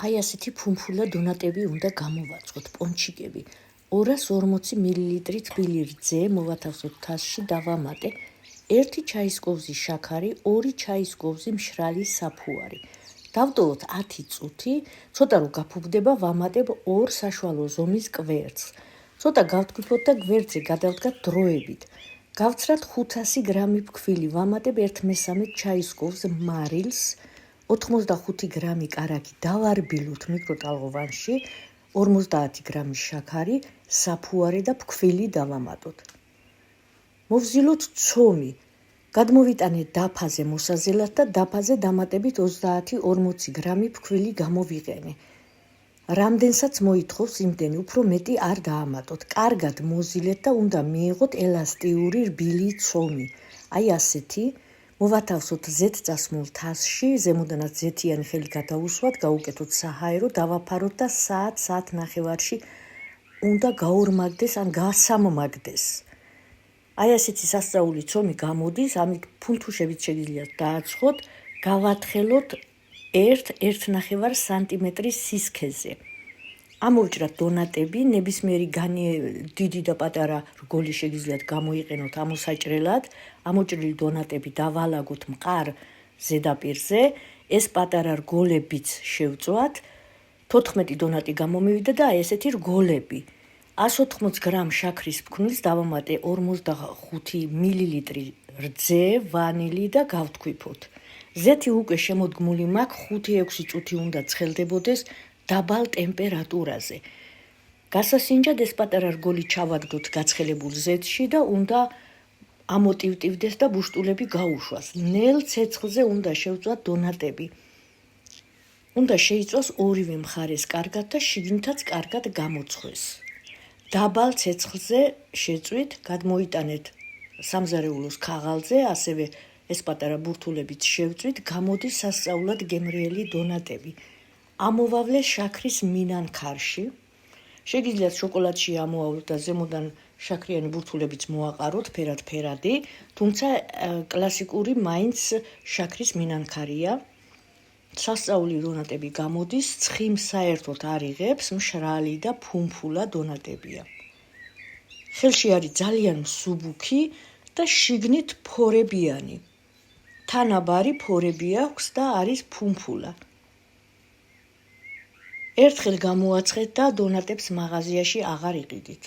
აი ასეთი ფუმფულა დონატები უნდა გამოვაწყოთ, პონჩიკები. 240 მl თბილი რძე მოვათავსოთ თასში, დავამატე 1 ჩაის კოვზი შაქარი, 2 ჩაის კოვზი მშრალი საფუარი. დავტოვოთ 10 წუთი, ცოტა რომ გაფუვდება, ვამატებ 2 საშუალო ზომის კვერცხს. ცოტა გავთქვიფოთ და გვერდზე გადავდგათ დროებით. გავცრათ 500 გრამი ფქვილი, ვამატებ 1/3 ჩაის კოვზ მარილს, 85 გრამი კარაქი დავარბილოთ მიკროტალღოვანში, 50 გრამი შაქარი, საფუარი და ფქვილი დავამატოთ. მოვზილოთ ცომი, გადმოვიტანეთ დაფაზე მოსაზელად და დაფაზე დამატებით 30-40 გრამი ფქვილი გამოვიყენე. რამდენსაც მოითხოვს იმდენი, უფრო მეტი არ დაამატოთ. კარგად მოზილეთ და უნდა მიიღოთ ელასტიური რბილი ცომი. აი ასეთი, მოვათავსოთ ზეთწასმულ თასში, ზემოდანაც ზეთიანი ხელი გადავუსვათ, გავუკეთოთ საჰაერო, დავაფაროთ და საათ-საათნახევარში უნდა გაორმაგდეს ან გასამმაგდეს. აი ასეთი სასწაული ცომი გამოდის, ამით ფუნთუშებით შეგიძლიათ დააცხოთ, გავათხელოთ 1-1.5 სანტიმეტრის სისქეზე. ამოვჭრათ დონატები, ნებისმიერი დიდი და პატარა რგოლი შეგიძლიათ გამოიყენოთ ამოსაჭრელად. ამოჭრილი დონატები დავალაგოთ მყარ ზედაპირზე, ეს პატარა რგოლებიც შევწვათ. 14 დონატი გამომივიდა და აი ესეთი რგოლები. 180 გრამ შაქრის ფქვნილს დავამატე 45 მl რძე, ვანილი და გავთქვიფოთ. ზეთი უკვე შემოდგმული მაქვს, 5-6 წუთი უნდა ცხელდებოდეს დაბალ ტემპერატურაზე. გასასინჯად ეს პატარა რგოლი ჩავაგდოთ გაცხელებულ ზეთში და უნდა ამოტივტივდეს და ბუშტულები გაუშვას. ნელ ცეცხლზე უნდა შევწვათ დონატები. უნდა შეიწვას ორივე მხარეს კარგად და შიგნითაც კარგად გამოცხეს. დაბალ ცეცხლზე შეწვით, გადმოიტანეთ სამზარეულოს ქაღალდზე, ასევე ეს პატარა ბურთულებიც შევწვით, გამოდის სასწაულად გემრიელი დონატები. ამოვავლე შაქრის მინანქარში. შეგიძლიათ შოკოლადში ამოავლოთ და ზემოდან შაქრიანი ბურთულებიც მოაყაროთ, ფერად-ფერადი, თუმცა კლასიკური მაინც შაქრის მინანქარია. სასწაული დონატები გამოდის, ცხიმ საერთოდ არ იღებს, მშრალი და ფუმფულა დონატებია. ხელში არის ძალიან მსუბუქი და შიგნით ფორებიანი. თანაბარი ფორები აქვს და არის ფუმფულა. ერთხელ გამოაცხეთ და დონატებს მაღაზიაში აღარ იყიდით.